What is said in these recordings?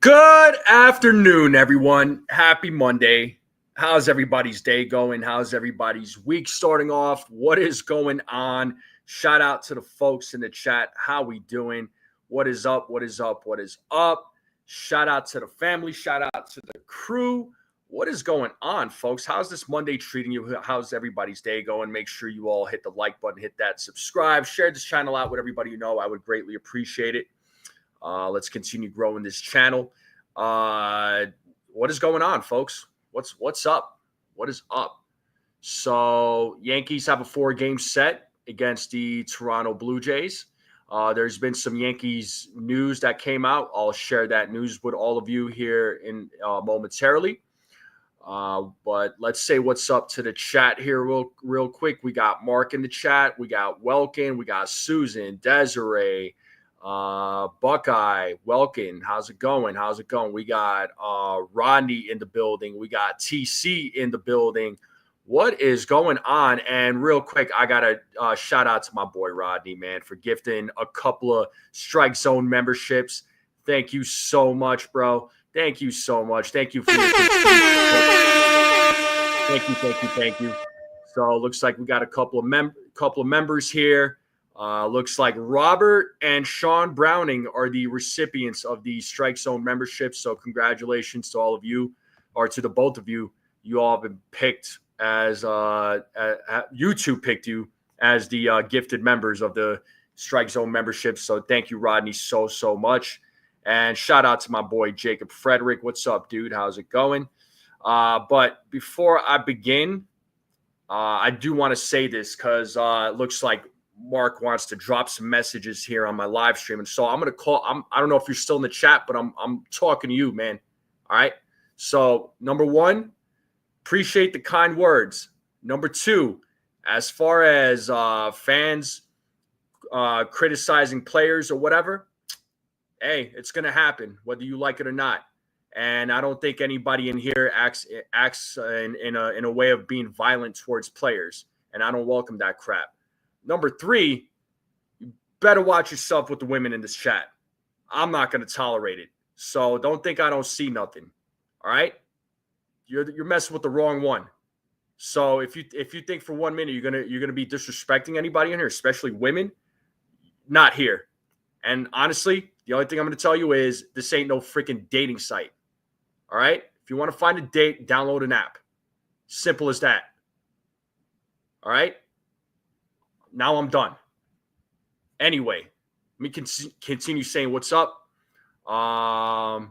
Good afternoon, everyone. Happy Monday. How's everybody's day going? How's everybody's week starting off? What is going on? Shout out to the folks in the chat. How we doing? What is up? What is up? What is up? Shout out to the family. Shout out to the crew. What is going on, folks? How's this Monday treating you? How's everybody's day going? Make sure you all hit the like button, hit that subscribe, share this channel out with everybody you know. I would greatly appreciate it. Let's continue growing this channel. What is going on, folks? What's up? What is up? So Yankees have a 4-game set against the Toronto Blue Jays. There's been some Yankees news that came out. I'll share that news with all of you here in momentarily. But let's say what's up to the chat here real quick. We got Mark in the chat. We got Welkin. We got Susan, Desiree, Buckeye, Welkin. How's it going? We got Rodney in the building. We got TC in the building. What is going on? And real quick, I got to shout out to my boy Rodney, man, for gifting a couple of Strike Zone memberships. Thank you so much, bro. Thank you so much. Thank you for your Thank you. So it looks like we got a couple of members here. Looks like Robert and Sean Browning are the recipients of the Strike Zone memberships. So congratulations to all of you, or to the both of you. You all have been picked as YouTube picked you as the gifted members of the Strike Zone membership. So thank you, Rodney, so much. And shout out to my boy Jacob Frederick. What's up, dude? How's it going? But before I begin, I do want to say this because it looks like Mark wants to drop some messages here on my live stream. And so I'm going to call. I don't know if you're still in the chat, but I'm talking to you, man. All right. So number one, appreciate the kind words. Number two, as far as fans criticizing players or whatever, hey, it's going to happen whether you like it or not. And I don't think anybody in here acts in a way of being violent towards players. And I don't welcome that crap. Number three, you better watch yourself with the women in this chat. I'm not going to tolerate it. So don't think I don't see nothing. All right? You're messing with the wrong one. So if you think for 1 minute you're gonna be disrespecting anybody in here, especially women, not here. And honestly, the only thing I'm going to tell you is this ain't no freaking dating site. All right? If you want to find a date, download an app. Simple as that. All right? Now I'm done. Anyway, let me continue saying what's up. Custodio,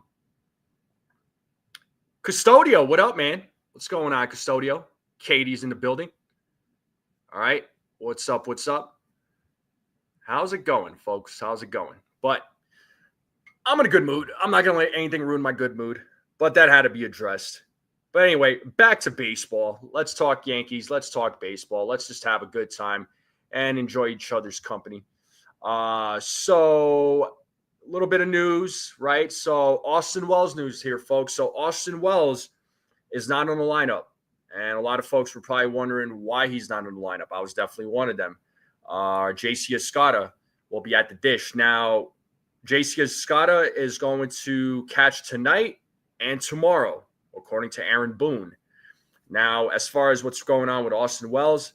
what up, man? What's going on, Custodio? Katie's in the building. All right. What's up? How's it going, folks? How's it going? But I'm in a good mood. I'm not going to let anything ruin my good mood, but that had to be addressed. But anyway, back to baseball. Let's talk Yankees. Let's talk baseball. Let's just have a good time and enjoy each other's company. So a little bit of news, right? So Austin Wells news here, folks. So Austin Wells is not on the lineup. And a lot of folks were probably wondering why he's not on the lineup. I was definitely one of them. JC Escada will be at the dish. Now, JC Escada is going to catch tonight and tomorrow, according to Aaron Boone. Now, as far as what's going on with Austin Wells,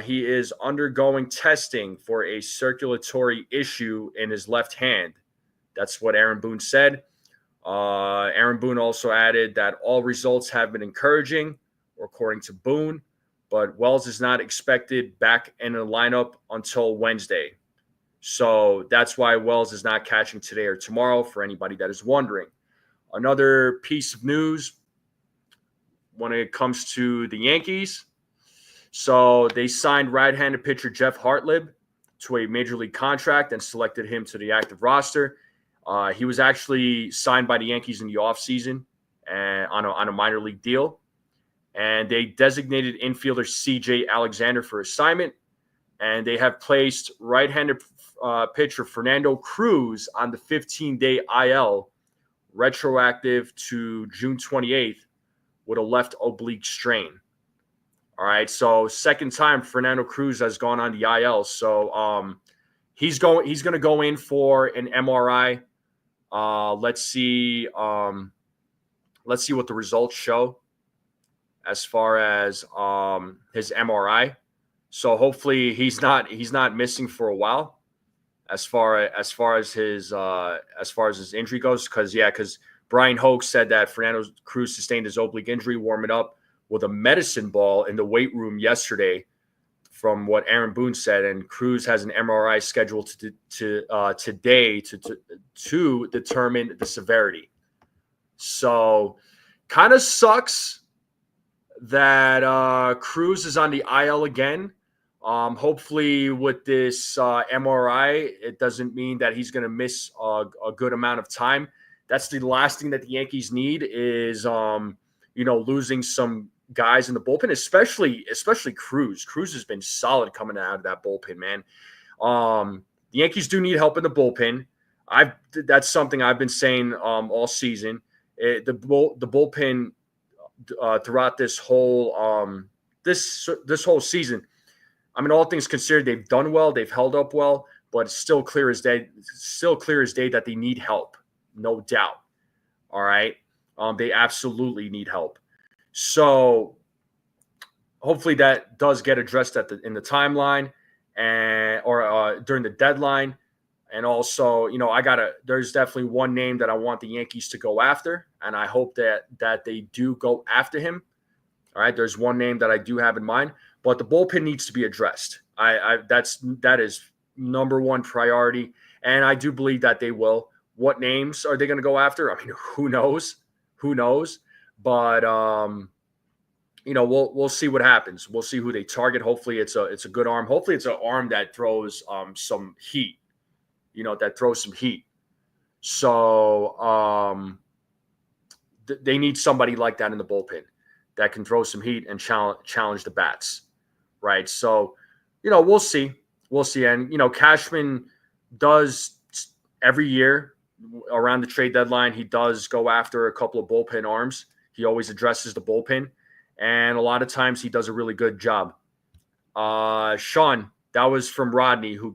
he is undergoing testing for a circulatory issue in his left hand. That's what Aaron Boone said. Aaron Boone also added that all results have been encouraging, according to Boone, but Wells is not expected back in the lineup until Wednesday. So that's why Wells is not catching today or tomorrow, for anybody that is wondering. Another piece of news when it comes to the Yankees. So they signed right-handed pitcher Jeff Hartlib to a major league contract and selected him to the active roster. He was actually signed by the Yankees in the offseason and on a minor league deal. And they designated infielder C.J. Alexander for assignment. And they have placed right-handed pitcher Fernando Cruz on the 15-day IL, retroactive to June 28th, with a left oblique strain. All right, so second time Fernando Cruz has gone on the IL. So he's going to go in for an MRI Let's see what the results show as far as his MRI. So hopefully he's not missing for a while as far as his injury goes. Because Brian Hoke said that Fernando Cruz sustained his oblique injury warming up with a medicine ball in the weight room yesterday, from what Aaron Boone said, and Cruz has an MRI scheduled today to determine the severity. So kind of sucks that Cruz is on the IL again. Hopefully with this MRI, it doesn't mean that he's going to miss a good amount of time. That's the last thing that the Yankees need is, losing some guys in the bullpen, especially Cruz. Cruz has been solid coming out of that bullpen, man. The Yankees do need help in the bullpen. That's something I've been saying all season. The bullpen throughout this whole this whole season, I mean, all things considered, they've done well, they've held up well, but it's still clear as day that they need help, no doubt. All right, they absolutely need help. So hopefully that does get addressed in the timeline or during the deadline. And also, there's definitely one name that I want the Yankees to go after, and I hope that they do go after him. All right, there's one name that I do have in mind, but the bullpen needs to be addressed. That is number one priority, and I do believe that they will. What names are they going to go after? I mean, who knows? But we'll see what happens. We'll see who they target. Hopefully, it's a good arm. Hopefully, it's an arm that throws some heat. That throws some heat. So they need somebody like that in the bullpen that can throw some heat and challenge the bats, right? So, we'll see. And, Cashman does every year around the trade deadline, he does go after a couple of bullpen arms. He always addresses the bullpen, and a lot of times he does a really good job. Sean, that was from Rodney, who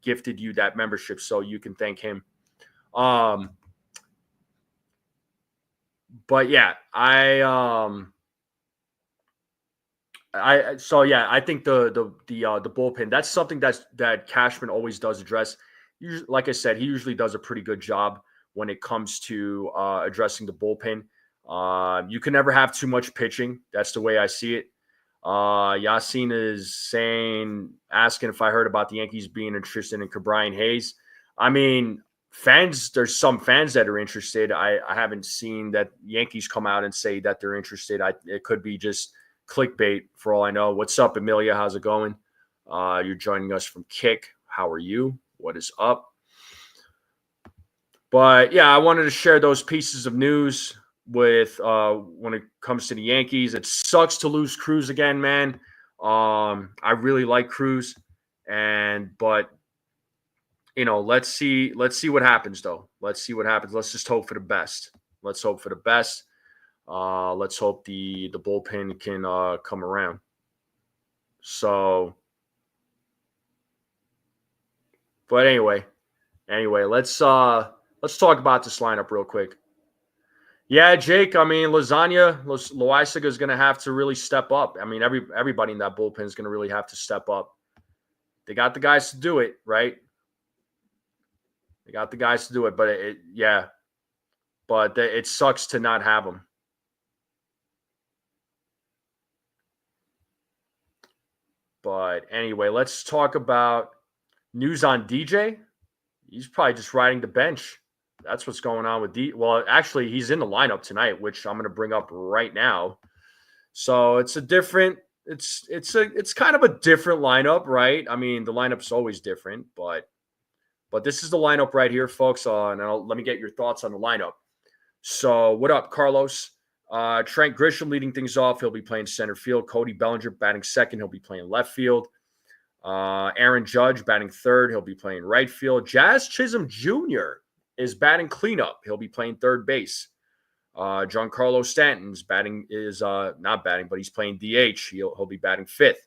gifted you that membership, so you can thank him. But yeah, I think the bullpen, that's something that Cashman always does address. Like I said, he usually does a pretty good job when it comes to addressing the bullpen. You can never have too much pitching. That's the way I see it. Yasin is asking if I heard about the Yankees being interested in Brian Hayes. I mean, there's some fans that are interested. I haven't seen that Yankees come out and say that they're interested. It could be just clickbait for all I know. What's up, Amelia? How's it going? You're joining us from Kick. How are you? What is up? But yeah, I wanted to share those pieces of news with when it comes to the Yankees. It sucks to lose Cruz again, man. I really like Cruz, but let's see what happens though. Let's see what happens. Let's just hope for the best. Let's hope the bullpen can come around. So, but anyway, let's talk about this lineup real quick. Yeah, Jake, I mean, Loaisaga is going to have to really step up. I mean, everybody in that bullpen is going to really have to step up. They got the guys to do it, right? They got the guys to do it, but it sucks to not have them. But anyway, let's talk about news on DJ. He's probably just riding the bench. That's what's going on with D. Well, actually, he's in the lineup tonight, which I'm going to bring up right now. So it's kind of a different lineup, right? I mean, the lineup's always different, but this is the lineup right here, folks. Let me get your thoughts on the lineup. So what up, Carlos? Trent Grisham leading things off. He'll be playing center field. Cody Bellinger batting second. He'll be playing left field. Aaron Judge batting third. He'll be playing right field. Jazz Chisholm Jr. is batting cleanup. He'll be playing third base. Giancarlo Stanton's not batting, but he's playing DH. He'll be batting fifth.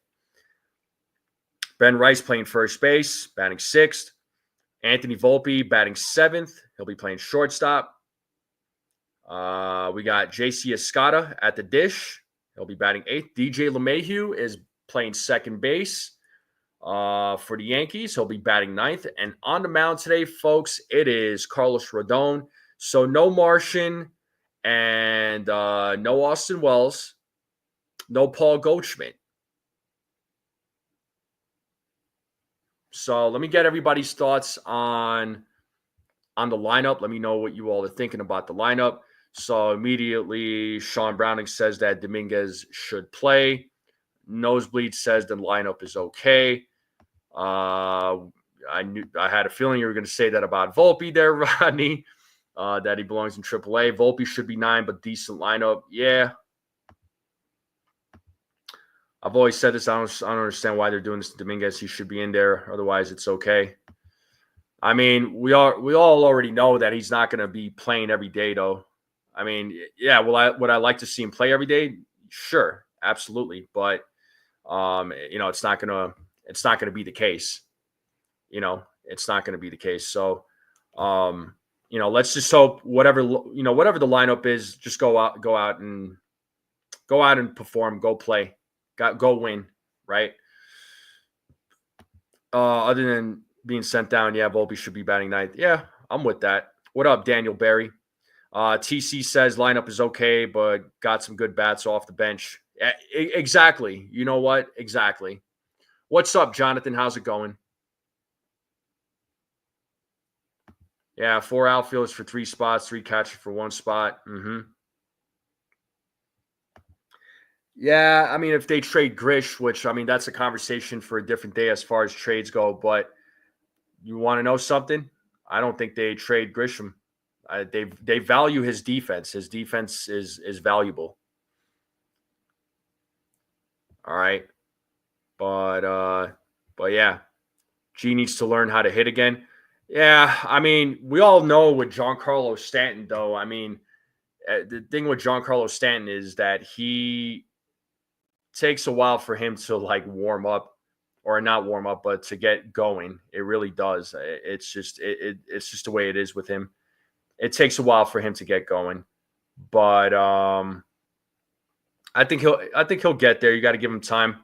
Ben Rice playing first base, batting sixth. Anthony Volpe batting 7th. He'll be playing shortstop. We got JC Escada at the dish. He'll be batting 8th. DJ LeMahieu is playing second base for the Yankees. He'll be batting 9th. And on the mound today, folks, it is Carlos Rodon. So no Martian and no Austin Wells, no Paul Goldschmidt. So let me get everybody's thoughts on the lineup. Let me know what you all are thinking about the lineup. So immediately, Sean Browning says that Dominguez should play. Nosebleed says the lineup is okay. I had a feeling you were going to say that about Volpe there, Rodney, that he belongs in AAA. Volpe should be 9, but decent lineup. Yeah. I've always said this. I don't understand why they're doing this to Dominguez. He should be in there. Otherwise, it's okay. I mean, we all already know that he's not going to be playing every day, though. I mean, yeah, would I like to see him play every day? Sure, absolutely. But it's not gonna be the case. It's not gonna be the case. So, let's just hope whatever the lineup is, just go out and perform, go play, go win, right? Other than being sent down, yeah, Volpe should be batting 9th. Yeah, I'm with that. What up, Daniel Berry? TC says lineup is okay, but got some good bats off the bench. Exactly. You know what? Exactly. What's up, Jonathan? How's it going? Yeah, 4 outfielders for 3 spots, 3 catchers for 1 spot. Yeah, I mean, if they trade Grish, which, I mean, that's a conversation for a different day as far as trades go, but you want to know something? I don't think they trade Grisham. They value his defense. His defense is valuable. All right. But yeah, G needs to learn how to hit again. Yeah, I mean, we all know with Giancarlo Stanton, though. I mean, the thing with Giancarlo Stanton is that he takes a while for him to warm up, or not warm up, but to get going. It really does. It's just it's just the way it is with him. It takes a while for him to get going, but I think he'll get there. You got to give him time.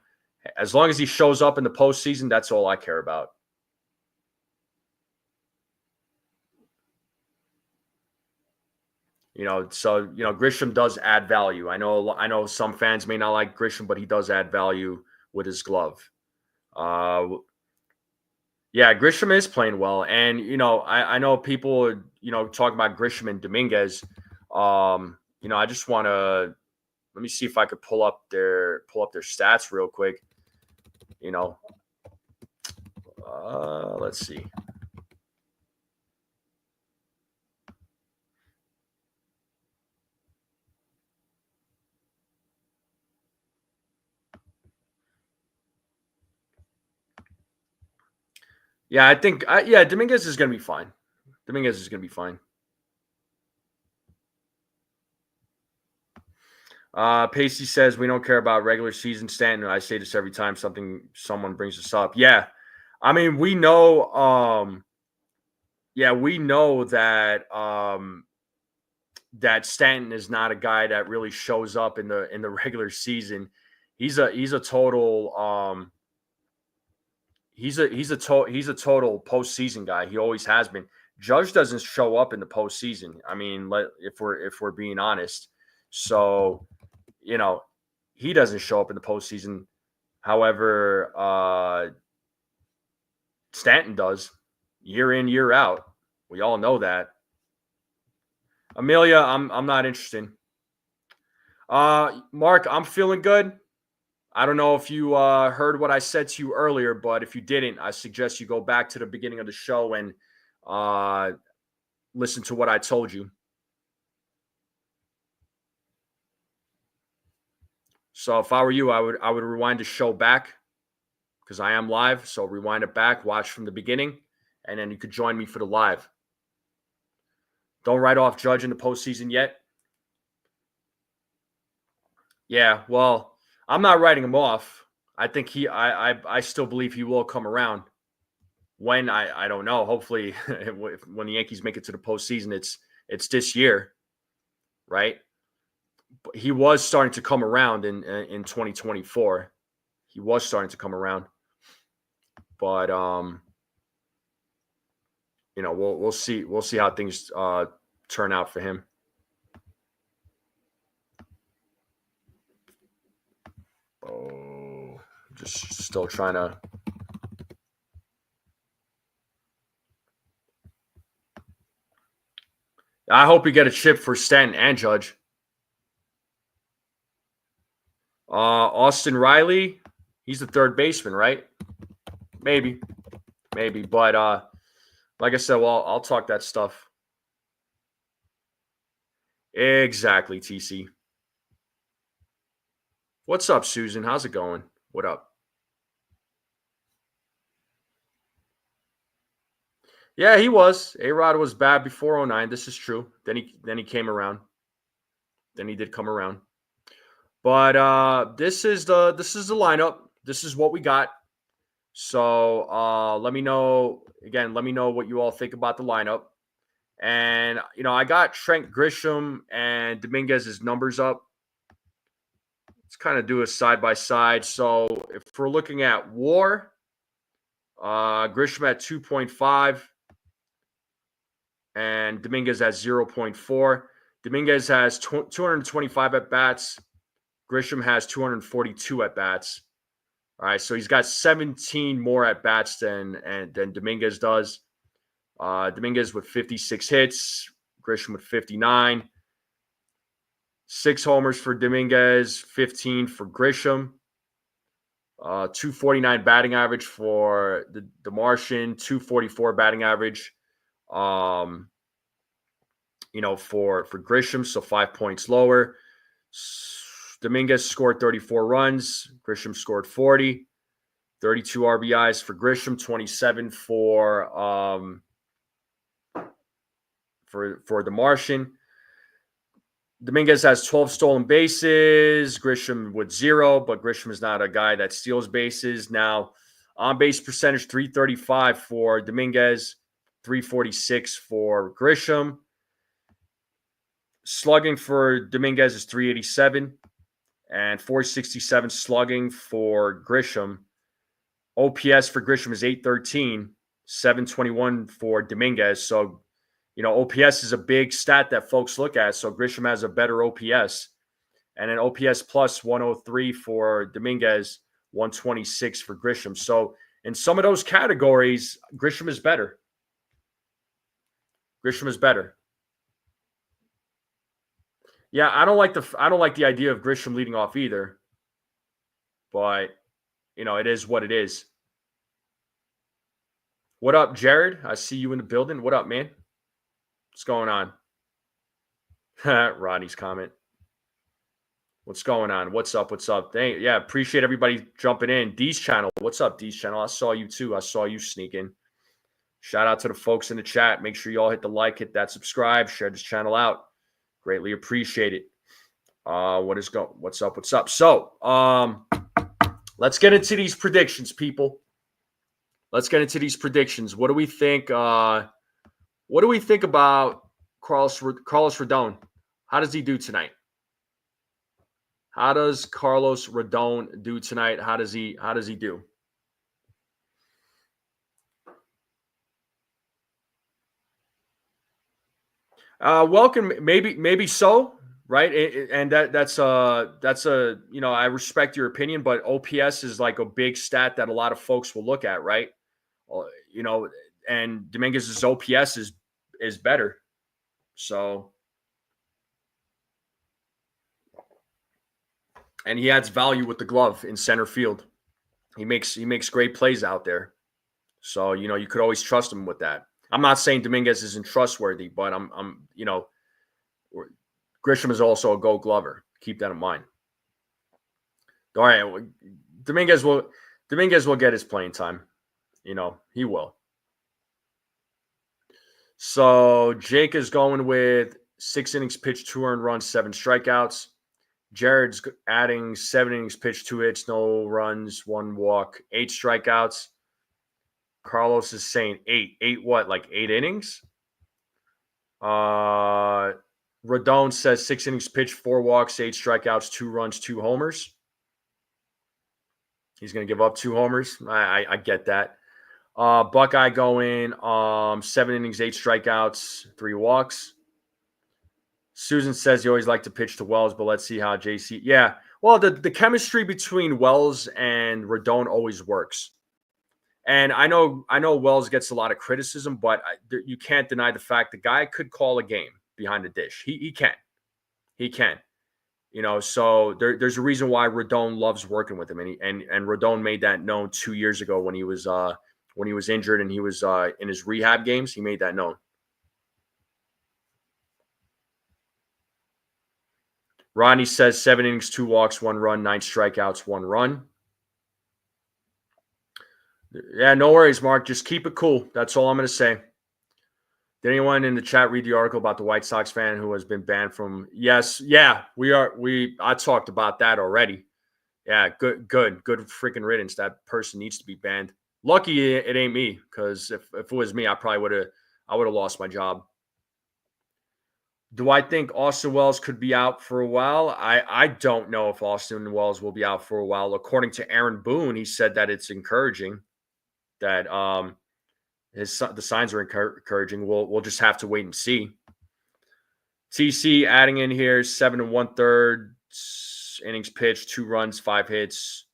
As long as he shows up in the postseason, that's all I care about. So Grisham does add value. I know some fans may not like Grisham, but he does add value with his glove. Yeah, Grisham is playing well, and I know people talking about Grisham and Dominguez. I just want to let me see if I could pull up their stats real quick. Let's see. Yeah, I think Dominguez is going to be fine. Pacey says we don't care about regular season Stanton. I say this every time someone brings this up. Yeah, I mean we know. We know that that Stanton is not a guy that really shows up in the regular season. He's a total he's a total postseason guy. He always has been. Judge doesn't show up in the postseason. I mean, if we're being honest, so he doesn't show up in the postseason. However, Stanton does year in, year out. We all know that. Amelia, I'm not interested. Mark, I'm feeling good. I don't know if you heard what I said to you earlier, but if you didn't, I suggest you go back to the beginning of the show and listen to what I told you. So if I were you, I would rewind the show back because I am live. So rewind it back, watch from the beginning, and then you could join me for the live. Don't write off Judge in the postseason yet. Yeah, well, I'm not writing him off. I think I still believe he will come around. When I don't know. Hopefully, when the Yankees make it to the postseason, it's this year, right? But he was starting to come around in 2024. He was starting to come around, but we'll see how things turn out for him. Oh, just still trying to. I hope we get a chip for Stanton and Judge. Austin Riley, he's the third baseman, right? Maybe. But like I said, well, I'll talk that stuff. Exactly, TC. What's up, Susan? How's it going? What up? Yeah, he was. A-Rod was bad before 09. This is true. Then he came around. Then he did come around. But this is the lineup. This is what we got. So let me know what you all think about the lineup. And I got Trent Grisham and Dominguez's numbers up. Let's kind of do a side by side. So if we're looking at WAR, Grisham at 2.5 and Dominguez at 0.4. Dominguez has 225 at bats. Grisham has 242 at bats. All right, so he's got 17 more at bats than Dominguez does. Dominguez with 56 hits, Grisham with 59. 6 homers for Dominguez, 15 for Grisham. 249 batting average for the Martian, 244 batting average. For Grisham, so 5 points lower. Dominguez scored 34 runs. Grisham scored 40. 32 RBIs for Grisham, 27 for the Martian. Dominguez has 12 stolen bases. Grisham with 0, but Grisham is not a guy that steals bases. Now, on-base percentage, 335 for Dominguez, 346 for Grisham. Slugging for Dominguez is 387 and 467 slugging for Grisham. OPS for Grisham is 813, 721 for Dominguez. So, OPS is a big stat that folks look at. So Grisham has a better OPS. And an OPS plus 103 for Dominguez, 126 for Grisham. So in some of those categories, Grisham is better. Yeah, I don't like the idea of Grisham leading off either. But, it is what it is. What up, Jared? I see you in the building. What up, man? What's going on? Rodney's comment. What's going on? What's up? Appreciate everybody jumping in. Dee's channel. What's up, Dee's channel? I saw you too. I saw you sneak in. Shout out to the folks in the chat. Make sure you all hit the like, hit that subscribe, share this channel out. Greatly appreciate it. What's up? So, let's get into these predictions, people. Let's get into these predictions. What do we think? What do we think about Carlos Rodon? How does he do tonight? How does Carlos Rodon do tonight? How does he do? Welcome, maybe so, right? And that's a I respect your opinion, but OPS is like a big stat that a lot of folks will look at, right? And Dominguez's OPS is better, so. And he adds value with the glove in center field. He makes great plays out there. So, you could always trust him with that. I'm not saying Dominguez isn't trustworthy, but Grisham is also a Gold Glover. Keep that in mind. All right, Dominguez will get his playing time. He will. So Jake is going with 6 innings pitched, 2 earned runs, 7 strikeouts. Jared's adding 7 innings pitched, 2 hits, no runs, 1 walk, 8 strikeouts. Carlos is saying 8. 8 what? Like 8 innings? Rodon says 6 innings pitched, 4 walks, 8 strikeouts, 2 runs, 2 homers. He's going to give up 2 homers. I get that. Buckeye going 7 innings, 8 strikeouts, 3 walks. Susan says you always like to pitch to Wells, but let's see how JC. Yeah, well, the chemistry between Wells and Rodon always works. And I know Wells gets a lot of criticism, but you can't deny the fact the guy could call a game behind the dish. He can. So there's a reason why Rodon loves working with him, and Rodon made that known 2 years ago when he was injured and he was in his rehab games. He made that known. Rodney says 7 innings, 2 walks, 1 run, 9 strikeouts, 1 run. Yeah, no worries, Mark. Just keep it cool. That's all I'm going to say. Did anyone in the chat read the article about the White Sox fan who has been banned from? Yes. Yeah, I talked about that already. Yeah, good freaking riddance. That person needs to be banned. Lucky it ain't me, because if it was me, I would have lost my job. Do I think Austin Wells could be out for a while? I don't know if Austin Wells will be out for a while. According to Aaron Boone, he said that it's encouraging, that the signs are encouraging. We'll just have to wait and see. TC adding in here 7 1/3 innings pitched, 2 runs, 5 hits.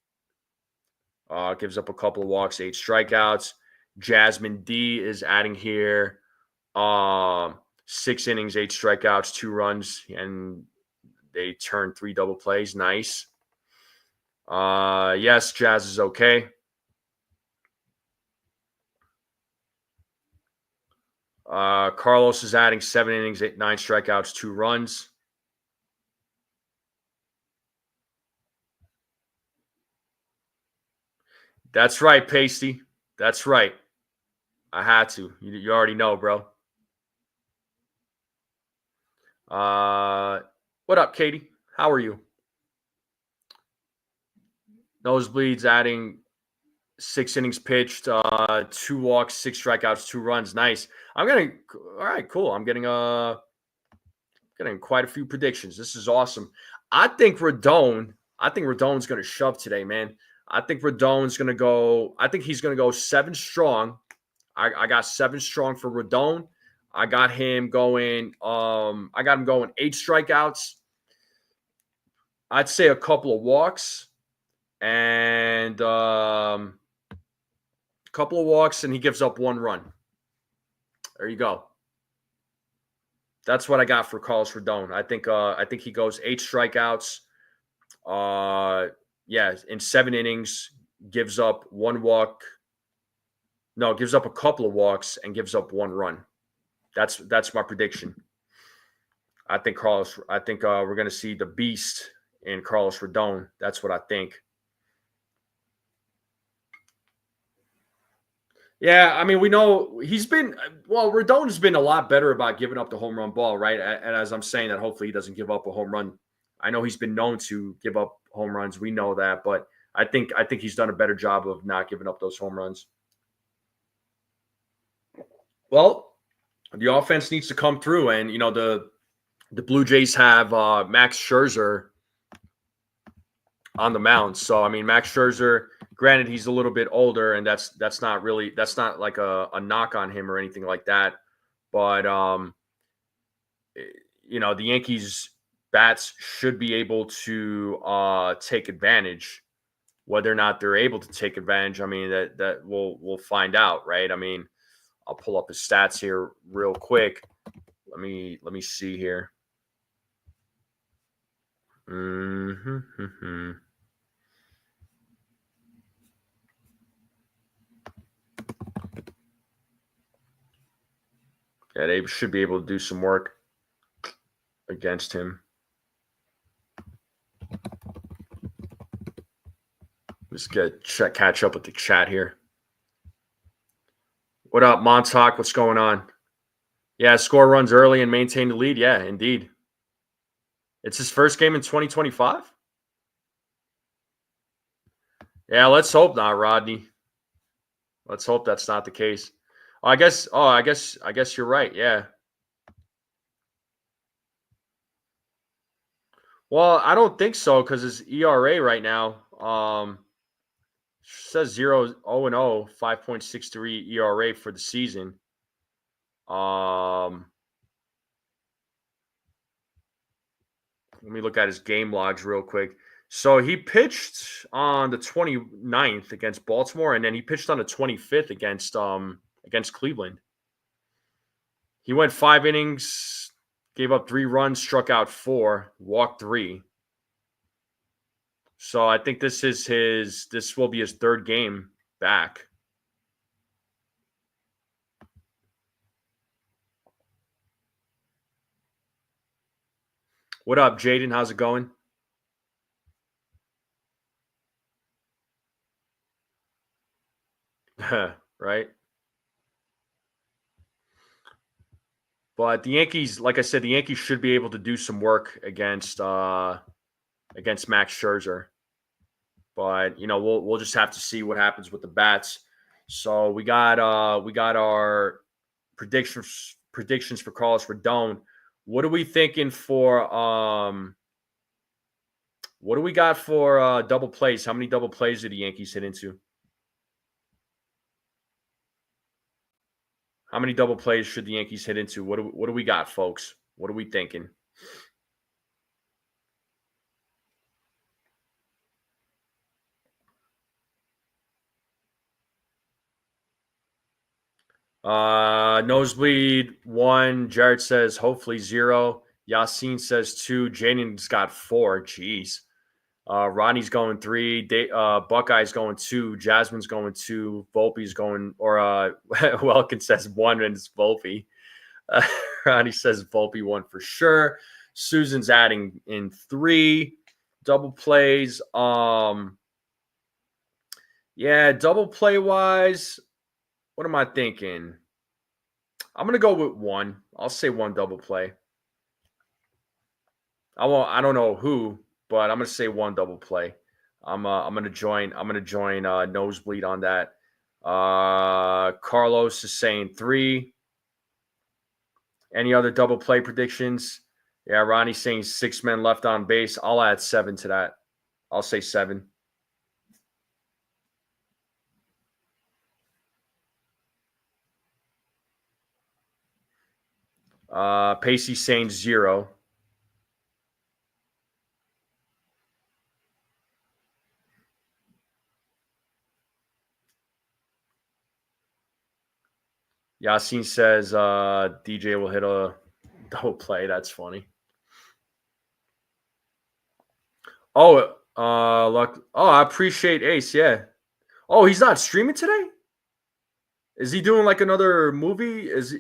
Gives up a couple of walks, 8 strikeouts. Jasmine D is adding here 6 innings, 8 strikeouts, 2 runs, and they turned 3 double plays. Nice. Yes, Jazz is okay. Carlos is adding 7 innings, 9 strikeouts, 2 runs. That's right, Pasty. That's right. I had to. You already know, bro. What up, Katie? How are you? Nosebleeds adding 6 innings pitched, 2 walks, 6 strikeouts, 2 runs. Nice. All right, cool. I'm getting quite a few predictions. This is awesome. I think Rodon's going to shove today, man. I think he's going to go 7 strong. I got 7 strong for Rodon. I got him going 8 strikeouts. I'd say a couple of walks and and he gives up 1 run. There you go. That's what I got for Carlos Rodon. I think he goes 8 strikeouts. In 7 innings, gives up 1 walk. No, gives up a couple of walks and gives up 1 run. That's my prediction. I think we're going to see the beast in Carlos Rodon. That's what I think. Yeah, I mean, we know Rodon's been a lot better about giving up the home run ball, right? And as I'm saying that, hopefully he doesn't give up a home run. I know he's been known to give up home runs. We know that, but I think he's done a better job of not giving up those home runs. Well, the offense needs to come through, and the Blue Jays have Max Scherzer on the mound. So I mean, Max Scherzer, granted, he's a little bit older, and that's not like a knock on him or anything like that. But the Yankees bats should be able to take advantage. Whether or not they're able to take advantage, I mean, that we'll find out, right? I mean, I'll pull up his stats here real quick. Let me see here. Yeah, they should be able to do some work against him. Just catch up with the chat here. What up, Montauk? What's going on? Yeah, score runs early and maintain the lead. Yeah, indeed. It's his first game in 2025? Yeah, let's hope not, Rodney. Let's hope that's not the case. I guess you're right. Yeah. Well, I don't think so because his ERA right now says 0-0, 5.63 ERA for the season. Let me look at his game logs real quick. So he pitched on the 29th against Baltimore, and then he pitched on the 25th against Cleveland. He went 5 innings, gave up 3 runs, struck out 4, walked 3. So I think this will be his 3rd game back. What up, Jaden? How's it going? Right? But the Yankees, like I said, the Yankees should be able to do some work against Max Scherzer. But we'll just have to see what happens with the bats. So we got our predictions for Carlos Rodon. What are we thinking for what do we got for double plays? How many double plays did the Yankees hit into? How many double plays should the Yankees hit into? What do we got, folks? What are we thinking? Nosebleed 1. Jared says hopefully 0. Yassine says 2. Jaden's got 4. Jeez. Ronnie's going 3. Buckeye's going 2. Jasmine's going 2. Volpe's going, or Welkin says 1 and it's Volpe. Ronnie says Volpe 1 for sure. Susan's adding in 3 double plays. Yeah, double play wise, what am I thinking? I'm gonna go with 1. I'll say 1 double play. I don't know who, but I'm gonna say 1 double play. I'm gonna join Nosebleed on that. Carlos is saying 3. Any other double play predictions? Yeah, Ronnie's saying 6 men left on base. I'll add 7 to that. I'll say 7. Pacey saying 0. Yassine says DJ will hit a double play. That's funny. Oh, luck. Oh, I appreciate Ace. Yeah. Oh, he's not streaming today? Is he doing like another movie? Is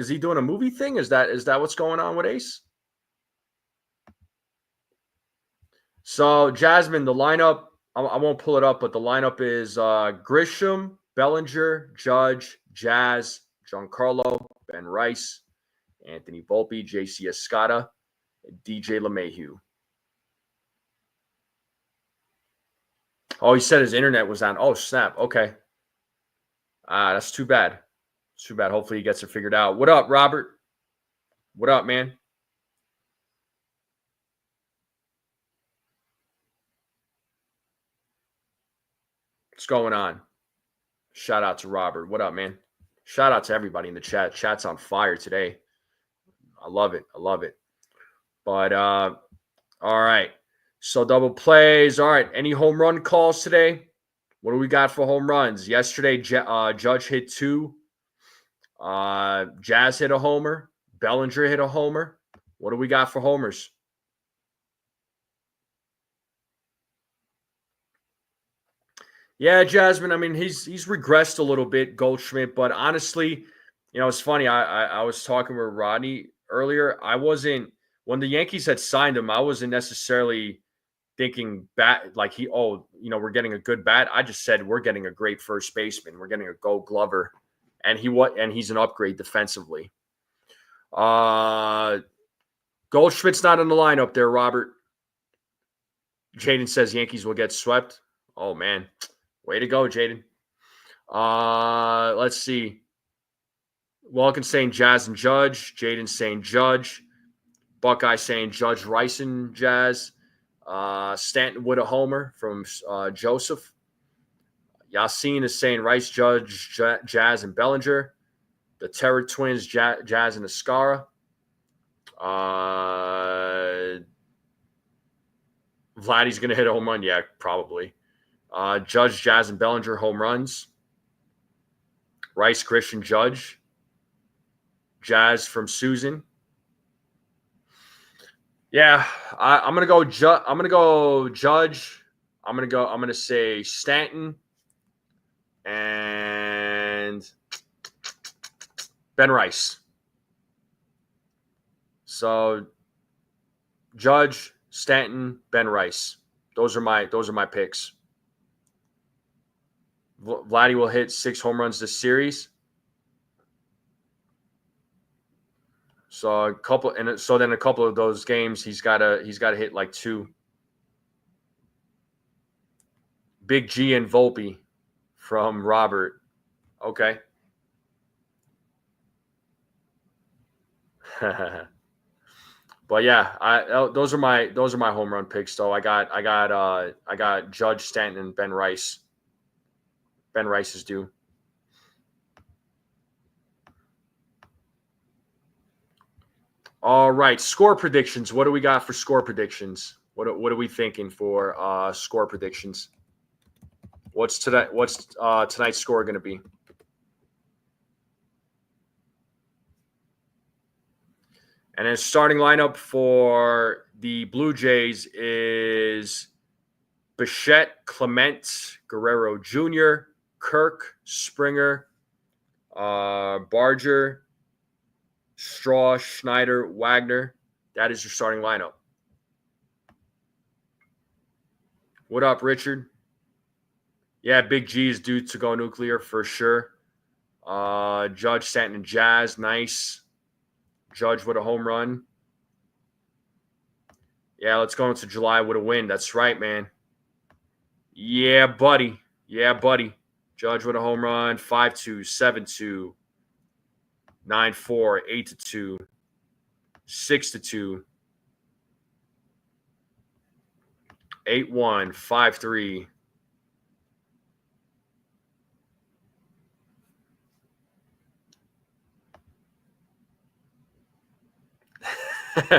he doing a movie thing? Is that what's going on with Ace? So Jasmine, the lineup, I won't pull it up, but the lineup is Grisham, Bellinger, Judge, Jazz, Giancarlo, Ben Rice, Anthony Volpe, JC Escada, and DJ LeMahieu. Oh, he said his internet was on. Oh, snap. Okay. That's too bad. It's too bad. Hopefully he gets it figured out. What up, Robert? What up, man? What's going on? Shout out to Robert. What up, man? Shout out to everybody in the chat. Chat's on fire today. I love it. I love it. But all right. So double plays. All right. Any home run calls today? What do we got for home runs? Yesterday, Judge hit 2. Jazz hit a homer. Bellinger hit a homer. What do we got for homers? Yeah, Jasmine. I mean, he's regressed a little bit, Goldschmidt. But honestly, it's funny. I was talking with Rodney earlier. When the Yankees had signed him, I wasn't necessarily thinking bat like we're getting a good bat. I just said we're getting a great first baseman. We're getting a Gold Glover, and he's an upgrade defensively. Goldschmidt's not in the lineup there, Robert. Jaden says Yankees will get swept. Oh man, way to go, Jaden. Let's see. Welkin saying Jazz and Judge. Jaden saying Judge. Buckeye saying Judge, Rice, and Jazz. Stanton with a homer from Joseph. Yassine is saying Rice, Judge, Jazz, and Bellinger. The Terror Twins, Jazz, and Ascara. Vladdy's going to hit a home run. Yeah, probably. Judge, Jazz, and Bellinger, home runs. Rice, Christian, Judge. Jazz from Susan. Yeah, I'm gonna go. I'm gonna go Judge. I'm gonna say Stanton and Ben Rice. So Judge, Stanton, Ben Rice. Those are my picks. Vladdy will hit 6 home runs this series. So a couple of those games he's got to hit like 2. Big G and Volpe from Robert. Okay. But yeah, those are my home run picks though. I got Judge, Stanton, and Ben Rice. Ben Rice is due. All right, score predictions. What do we got for score predictions? What are we thinking for score predictions? What's tonight's score going to be? And then starting lineup for the Blue Jays is Bichette, Clement, Guerrero Jr., Kirk, Springer, Barger, Straw, Schneider, Wagner. That is your starting lineup. What up, Richard? Yeah, Big G is due to go nuclear for sure. Judge, Stanton, and Jazz. Nice. Judge with a home run. Yeah, let's go into July with a win. That's right, man. Yeah, buddy. Judge with a home run. 5-2, 7-2, 9-4, 8-2, 6-2, 8-1, 5-3.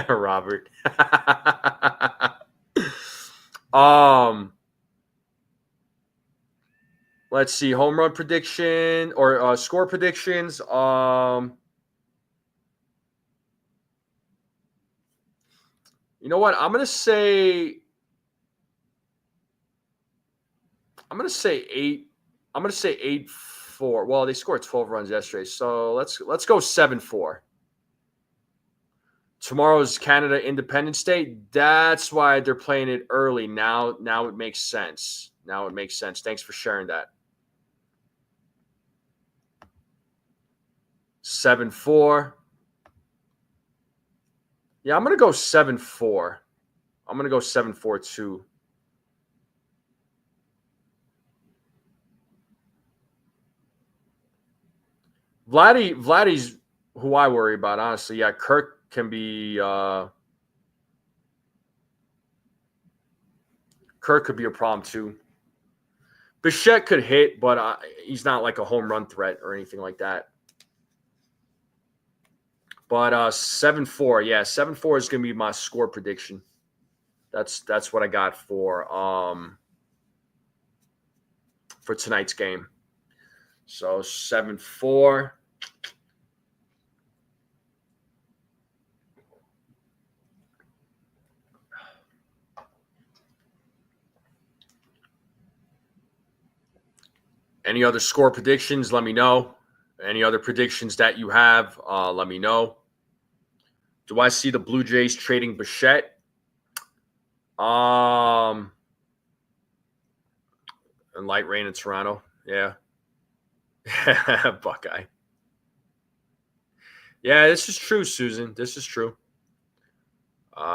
Robert. Let's see, home run prediction or score predictions. You know what? I'm gonna say 8. I'm gonna say 8-4. Well, they scored 12 runs yesterday, so let's go 7-4. Tomorrow's Canada Independence Day. That's why they're playing it early. Now it makes sense. Thanks for sharing that. 7-4. Yeah, I'm going to go 7-4. I'm going to go 7-4 too. Vladdy's who I worry about, honestly. Yeah, Kirk can be Kirk could be a problem too. Bichette could hit, but he's not like a home run threat or anything like that. But 7-4, yeah, 7-4 is going to be my score prediction. That's what I got for tonight's game. So 7-4. Any other score predictions? Let me know. Any other predictions that you have? Let me know. Do I see the Blue Jays trading Bichette? And light rain in Toronto. Yeah. Buckeye. Yeah, this is true, Susan. This is true.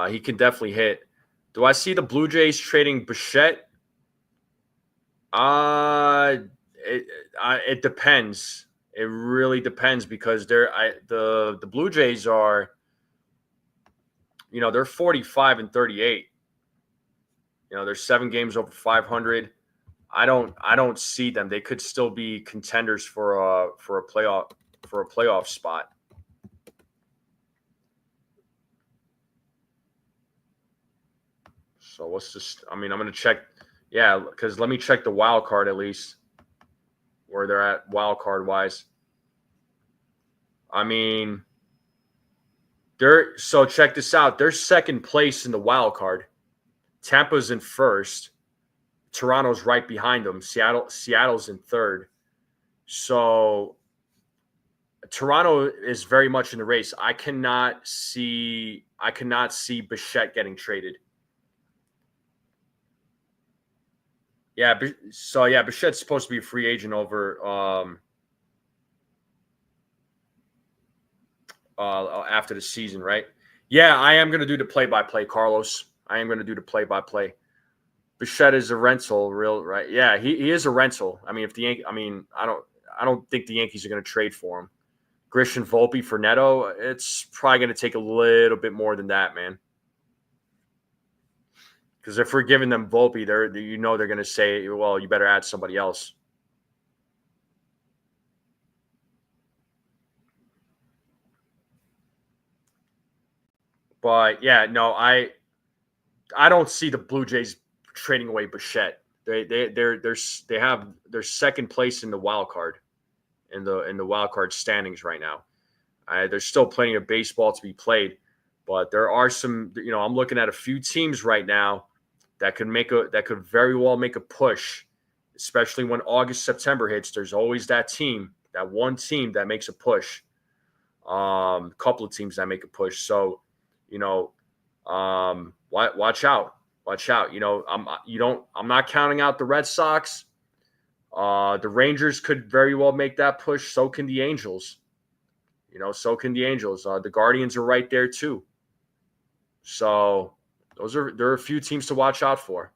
He can definitely hit. Do I see the Blue Jays trading Bichette? It depends. It really depends because the Blue Jays are, they're 45-38. They're 7 games over 500. I don't see them. They could still be contenders for a playoff spot. So what's this? I mean, I'm going to check. Yeah, because let me check the wild card at least, where they're at wild card wise. I mean, so check this out. They're second place in the wild card. Tampa's in first. Toronto's right behind them. Seattle's in third. So Toronto is very much in the race. I cannot see Bichette getting traded. Yeah, Bichette's supposed to be a free agent over after the season, right? Yeah, I am going to do the play-by-play, Carlos. I am going to do the play-by-play. Bichette is a rental, right? Yeah, he is a rental. I mean, I don't think the Yankees are going to trade for him. Grisham, Volpe for Neto, it's probably going to take a little bit more than that, man. Because if we're giving them Volpe, they're going to say, well, you better add somebody else. But yeah, no, I don't see the Blue Jays trading away Bichette. They have their second place in the wild card, in the wild card standings right now. There's still plenty of baseball to be played, but there are some. I'm looking at a few teams right now that could very well make a push, especially when August, September hits. There's always that one team that makes a push. Couple of teams that make a push. So, watch out. Watch out. I'm not counting out the Red Sox. The Rangers could very well make that push. So can the Angels. The Guardians are right there too. So there are a few teams to watch out for.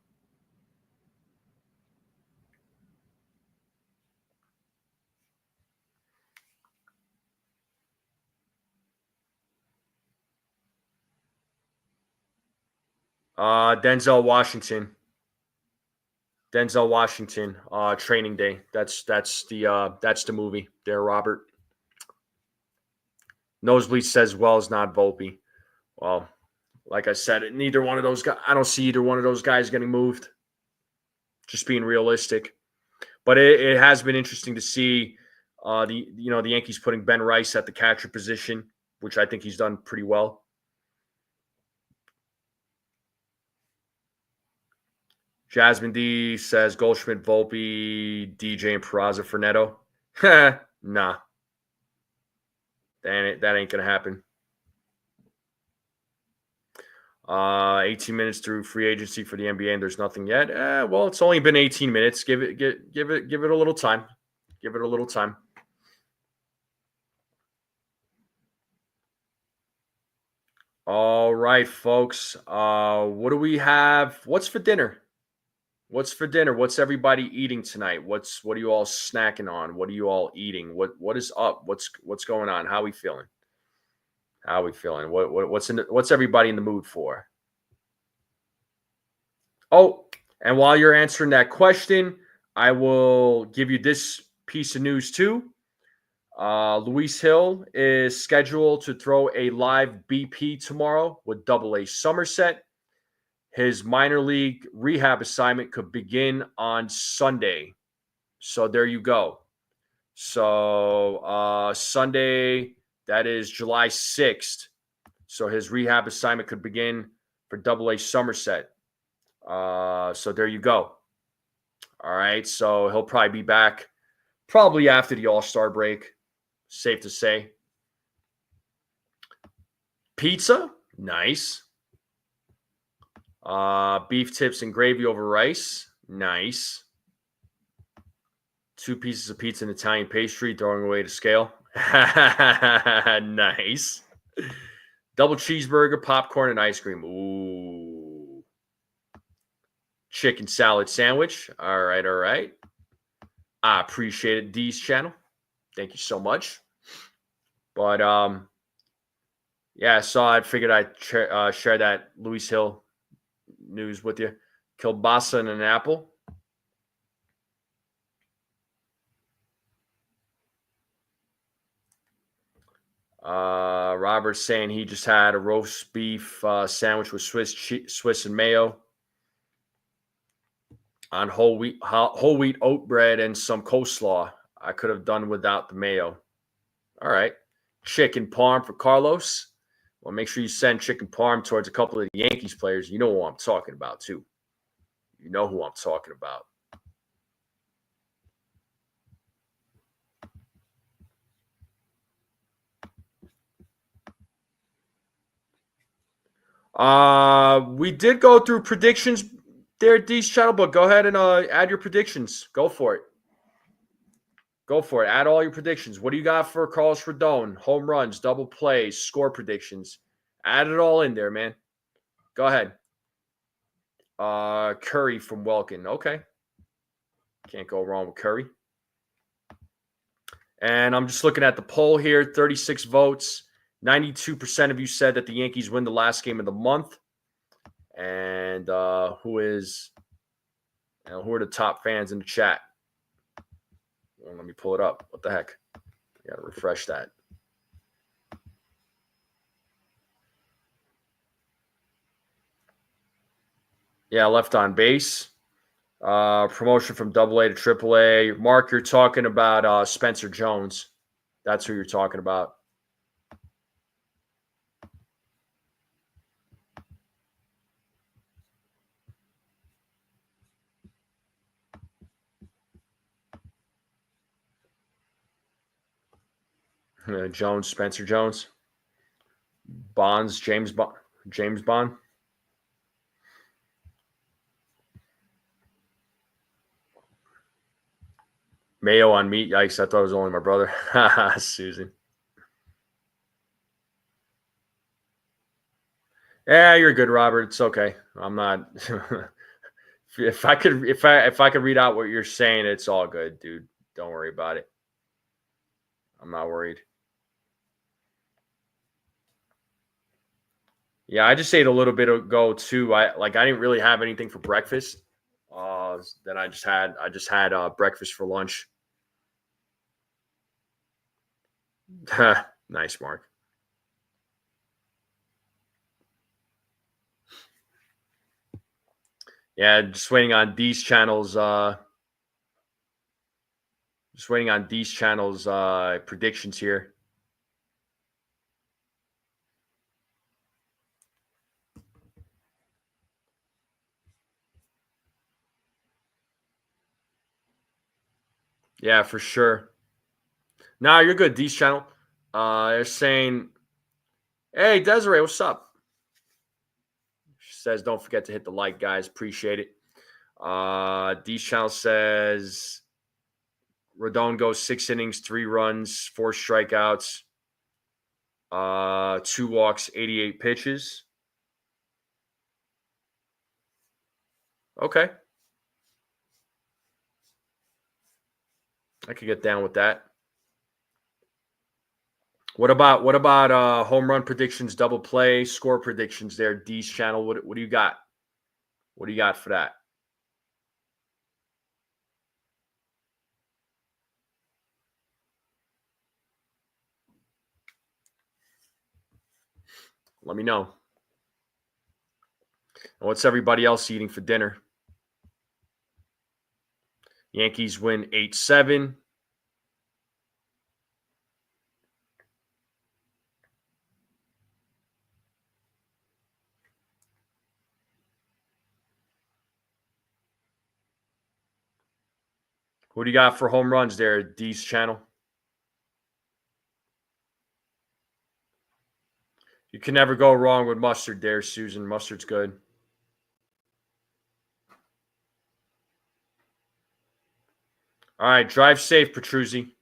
Denzel Washington. Training Day. That's the movie there, Robert. Nosebleed says Wells, not Volpe. Well, like I said, neither one of those guys. I don't see either one of those guys getting moved. Just being realistic, but it has been interesting to see the Yankees putting Ben Rice at the catcher position, which I think he's done pretty well. Jasmine D says Goldschmidt, Volpe, DJ, and Peraza for Neto. Nah. That ain't going to happen. 18 minutes through free agency for the NBA, and there's nothing yet. Well, it's only been 18 minutes. Give it a little time. Give it a little time. All right, folks. What do we have? What's for dinner? What's everybody eating tonight? What are you all snacking on? What are you all eating? What is up? What's going on? How are we feeling? What's everybody in the mood for? Oh, and while you're answering that question, I will give you this piece of news too. Luis Hill is scheduled to throw a live BP tomorrow with AA Somerset. His minor league rehab assignment could begin on Sunday. So there you go. So Sunday, that is July 6th. So his rehab assignment could begin for AA Somerset. So there you go. All right. So he'll probably be back probably after the All-Star break. Safe to say. Pizza, nice. Beef tips and gravy over rice, nice. 2 pieces of pizza and Italian pastry, throwing away to scale. Nice. Double cheeseburger, popcorn, and ice cream. Ooh. Chicken salad sandwich. All right. I appreciate it, D's channel. Thank you so much. But yeah, I saw it. Figured I'd share that Louis Hill news with you. Kielbasa and an apple. Robert's saying he just had a roast beef sandwich with Swiss and mayo on whole wheat oat bread and some coleslaw. I could have done without the mayo. All right. Chicken parm for Carlos. Well, make sure you send chicken parm towards a couple of the Yankees players. You know who I'm talking about, too. You know who I'm talking about. We did go through predictions there at D's channel, but go ahead and add your predictions. Go for it. Go for it. Add all your predictions. What do you got for Carlos Rodon? Home runs, double plays, score predictions. Add it all in there, man. Go ahead. Curry from Welkin. Okay. Can't go wrong with Curry. And I'm just looking at the poll here, 36 votes. 92% of you said that the Yankees win the last game of the month. And who are the top fans in the chat? Well, let me pull it up. What the heck? I got to refresh that. Yeah, left on base. Promotion from AA to AAA. Mark, you're talking about Spencer Jones. That's who you're talking about. Jones, Spencer Jones. Bonds, James Bond. Mayo on meat. Yikes, I thought it was only my brother. Susan. Yeah, you're good, Robert. It's okay. I'm not if I could read out what you're saying, it's all good, dude. Don't worry about it. I'm not worried. Yeah, I just ate a little bit ago too. I didn't really have anything for breakfast. Then I just had breakfast for lunch. Nice, Mark. Yeah, just waiting on these channels. Predictions here. Yeah, for sure. No, you're good. D's channel. They're saying, "Hey, Desiree, what's up?" She says, "Don't forget to hit the like, guys. Appreciate it." D's channel says, "Rodon goes 6 innings, 3 runs, 4 strikeouts, 2 walks, 88 pitches." Okay, I could get down with that. What about home run predictions, double play, score predictions there, D's channel? What do you got? What do you got for that? Let me know. And what's everybody else eating for dinner? Yankees win 8-7. What do you got for home runs there, D's channel? You can never go wrong with mustard there, Susan. Mustard's good. All right, drive safe, Petruzzi.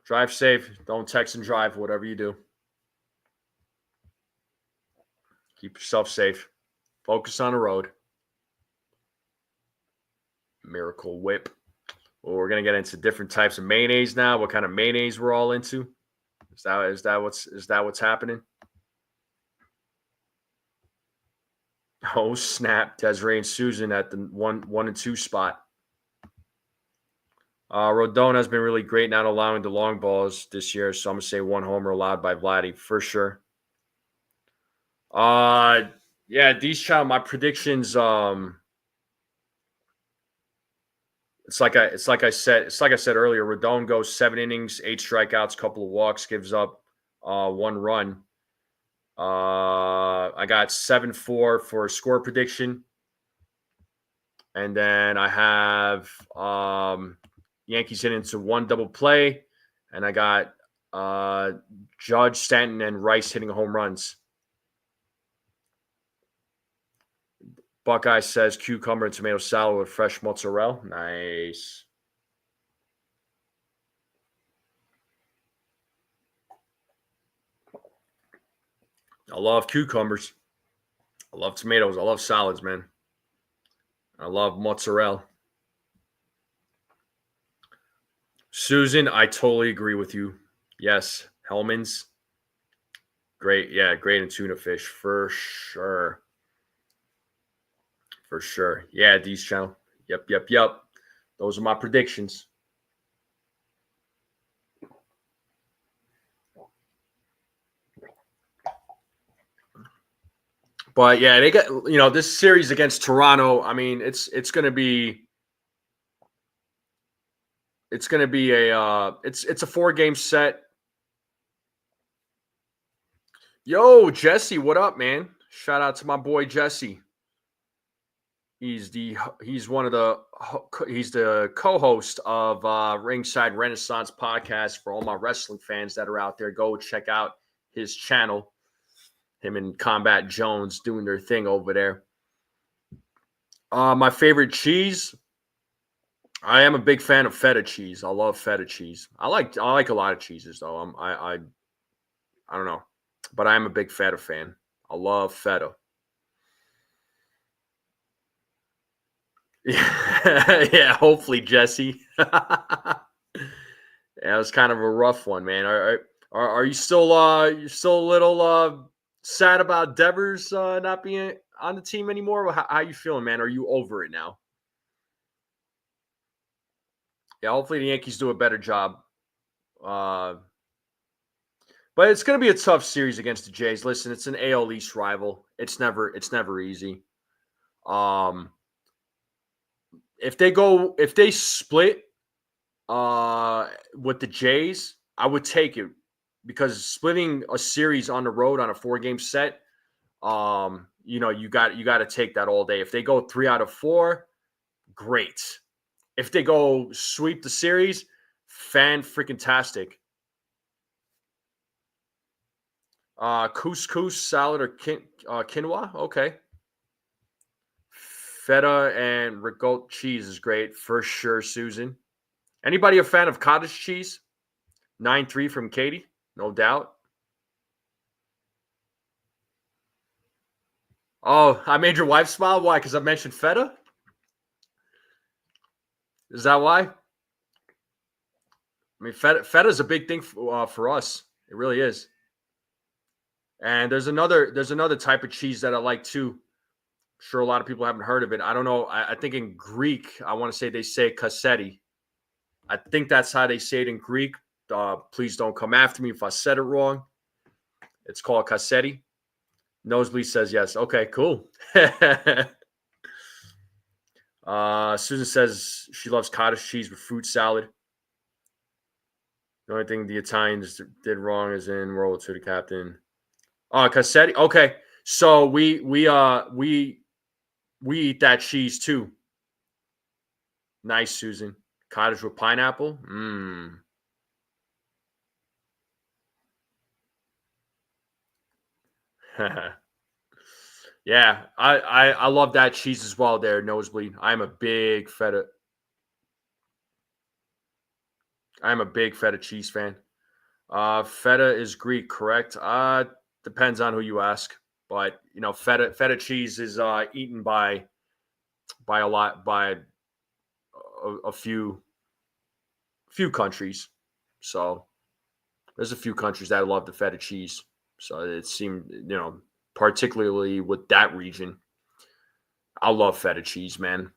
Drive safe. Don't text and drive, whatever you do. Keep yourself safe. Focus on the road. Miracle Whip. Well, we're gonna get into different types of mayonnaise now. What kind of mayonnaise we're all into? Is that what's happening? Oh snap! Desiree and Susan at the one and two spot. Rodon has been really great not allowing the long balls this year, so I'm gonna say one homer allowed by Vladdy for sure. Yeah, these child, my predictions. It's like I said earlier. Rodon goes 7 innings, 8 strikeouts, couple of walks, gives up 1 run. I got 7-4 for a score prediction, and then I have Yankees hitting into 1 double play, and I got Judge, Stanton, and Rice hitting home runs. Buckeye says cucumber and tomato salad with fresh mozzarella. Nice. I love cucumbers. I love tomatoes. I love salads, man. I love mozzarella. Susan, I totally agree with you. Yes, Hellman's. Great. Yeah, great in tuna fish for sure. For sure. Yeah, D's channel. Yep. Those are my predictions. But yeah, they got this series against Toronto. I mean, it's going to be a it's a 4-game set. Yo, Jesse, what up, man? Shout out to my boy Jesse. He's the co-host of Ringside Renaissance podcast for all my wrestling fans that are out there. Go check out his channel. Him and Combat Jones doing their thing over there. My favorite cheese. I am a big fan of feta cheese. I love feta cheese. I like a lot of cheeses though. I don't know, but I am a big feta fan. I love feta. Yeah, hopefully, Jesse. Yeah, it was kind of a rough one, man. Are you still a little sad about Devers not being on the team anymore? How you feeling, man? Are you over it now? Yeah, hopefully the Yankees do a better job. But it's going to be a tough series against the Jays. Listen, it's an AL East rival. It's never easy. If they split with the Jays, I would take it because splitting a series on the road on a 4-game set, you got to take that all day. If they go 3 out of 4, great. If they go sweep the series, fan-freaking-tastic. Couscous salad or quinoa, okay. Feta and ricotta cheese is great for sure, Susan. Anybody a fan of cottage cheese? 9-3 from Katie, no doubt. Oh, I made your wife smile. Why? Because I mentioned feta? Is that why? I mean, feta is a big thing for us. It really is. And there's another type of cheese that I like too. I'm sure a lot of people haven't heard of it. I don't know. I think in Greek, I want to say they say cassetti. I think that's how they say it in Greek. Please don't come after me if I said it wrong. It's called cassetti. Nosebleed says yes. Okay, cool. Susan says she loves cottage cheese with fruit salad. The only thing the Italians did wrong is in World War II, the captain. Cassetti. Okay, so we eat that cheese too. Nice, Susan. Cottage with pineapple. Yeah, I love that cheese as well. There, Nosebleed. I'm a big feta cheese fan. Feta is Greek, correct? Depends on who you ask, but feta cheese is eaten by a few countries. So there's a few countries that love the feta cheese. So it seemed, particularly with that region, I love feta cheese, man.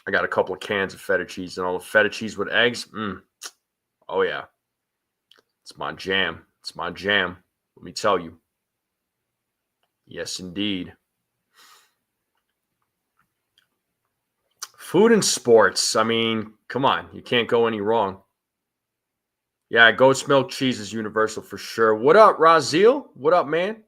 I got a couple of cans of feta cheese and all the feta cheese with eggs. Oh, yeah. It's my jam. It's my jam. Let me tell you. Yes, indeed. Food and sports. I mean, come on. You can't go any wrong. Yeah, goat's milk cheese is universal for sure. What up, Razil? What up, man?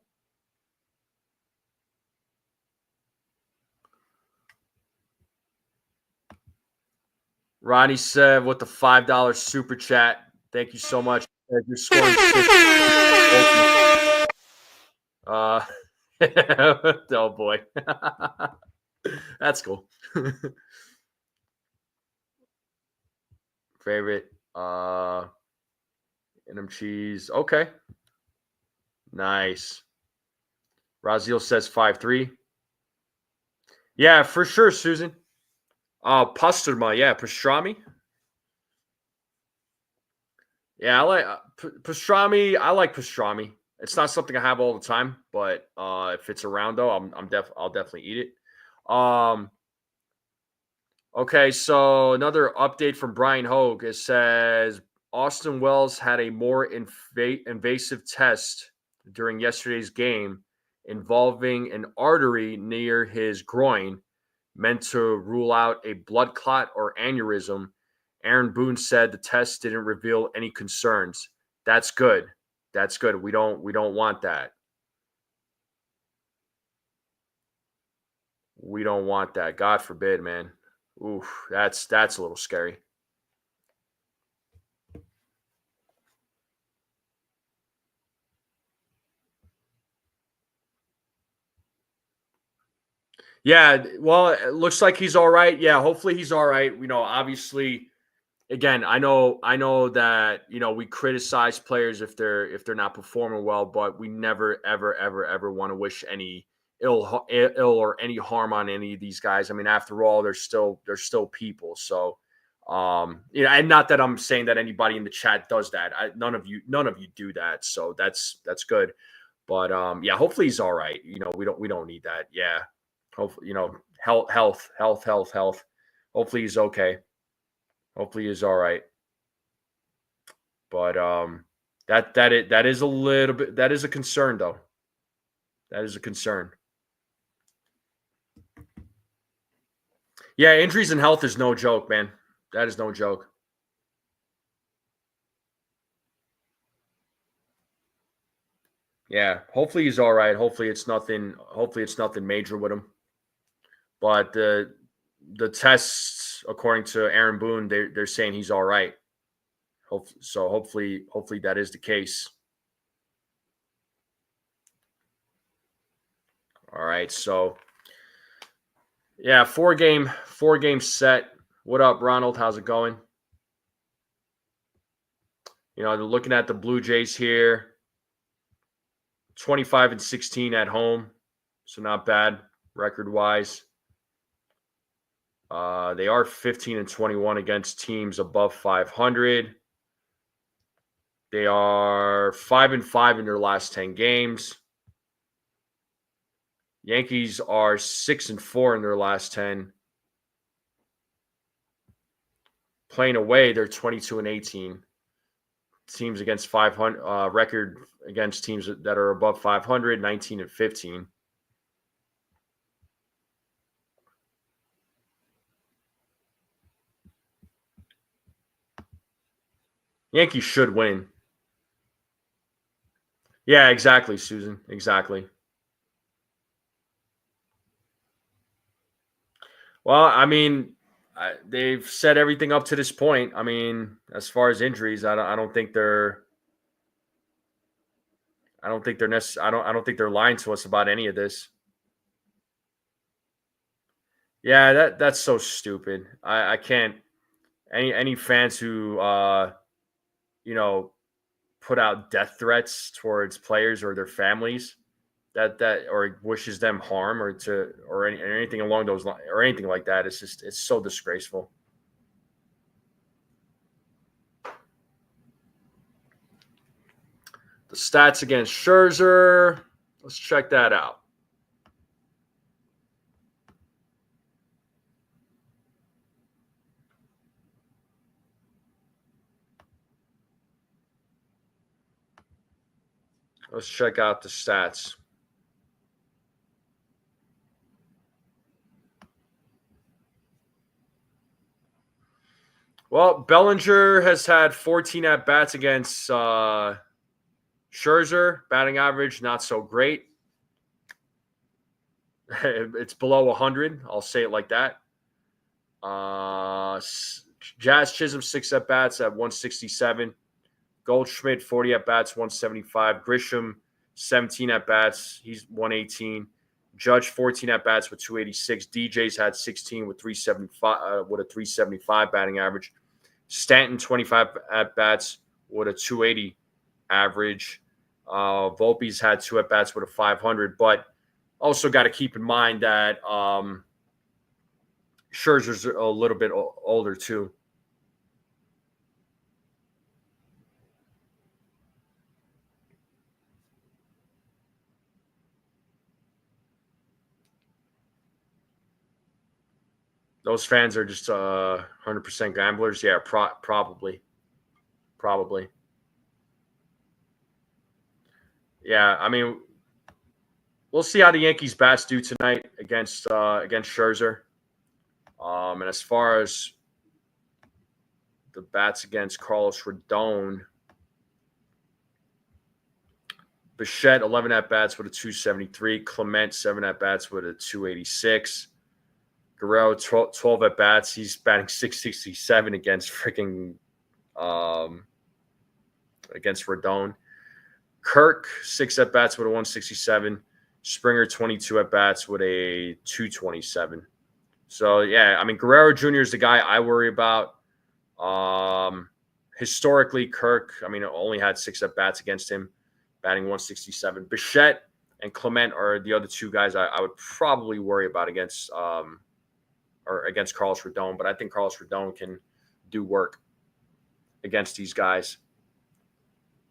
Ronnie said with the $5 super chat. Thank you so much. You're scoring. Oh boy. That's cool. Favorite and cheese. Okay. Nice. Razil says 5-3. Yeah, for sure, Susan. Pastrma, yeah, pastrami. Yeah, I like pastrami. I like pastrami. It's not something I have all the time, but if it's around though, I'll definitely eat it. Okay, so another update from Brian Hogue. It says Austin Wells had a more invasive test during yesterday's game involving an artery near his groin, meant to rule out a blood clot or aneurysm. Aaron Boone said the test didn't reveal any concerns. That's good. That's good. We don't want that. We don't want that. God forbid, man. Oof, that's a little scary. Yeah, well, it looks like he's all right. Yeah, hopefully he's all right. Obviously, again, I know that we criticize players if they're not performing well, but we never ever want to wish any ill or any harm on any of these guys. I mean, after all, they're still people. So, and not that I'm saying that anybody in the chat does that. None of you do that. So that's good. But yeah, hopefully he's all right. We don't need that. Yeah, hopefully health. Hopefully he's okay. Hopefully he's all right. But that is a little bit, that is a concern though. That is a concern. Yeah, injuries and health is no joke, man. That is no joke. Yeah, hopefully he's all right. Hopefully it's nothing major with him. But the tests, according to Aaron Boone, they're saying he's all right. So hopefully that is the case. All right, so yeah, four game set. What up, Ronald? How's it going? They're looking at the Blue Jays here. 25-16 at home, so not bad record-wise. They are 15-21 against teams above 500. They are 5-5 in their last 10 games. Yankees are 6-4 in their last 10. Playing away, they're 22-18. Teams against 500, record against teams that are above 500, 19-15. Yankees should win. Yeah, exactly, Susan. Exactly. Well, I mean, they've set everything up to this point. I mean, as far as injuries, I don't think they're lying to us about any of this. Yeah, that's so stupid. I can't. Any fans who put out death threats towards players or their families, that or wishes them harm or anything along those lines or anything like that. It's so disgraceful. The stats against Scherzer. Let's check that out. Let's check out the stats. Well, Bellinger has had 14 at-bats against Scherzer. Batting average, not so great. It's below 100. I'll say it like that. Jazz Chisholm, 6 at-bats at 167. Goldschmidt, 40 at-bats, 175. Grisham, 17 at-bats. He's 118. Judge, 14 at-bats with 286. DJ's had 16 with 375 with a 375 batting average. Stanton, 25 at-bats with a 280 average. Volpe's had 2 at-bats with a 500, but also got to keep in mind that Scherzer's a little bit older too. Those fans are just 100% gamblers. Yeah, probably. Yeah, I mean, we'll see how the Yankees bats do tonight against Scherzer. And as far as the bats against Carlos Rodon, Bichette, 11 at-bats with a 273. Clement, 7 at-bats with a 286. Guerrero, 12 at-bats. He's batting 667 against against Rodon. Kirk, 6 at-bats with a 167. Springer, 22 at-bats with a 227. So, yeah, I mean, Guerrero Jr. is the guy I worry about. Historically, Kirk, I mean, only had 6 at-bats against him, batting 167. Bichette and Clement are the other two guys I would probably worry about against Carlos Rodon, but I think Carlos Rodon can do work against these guys.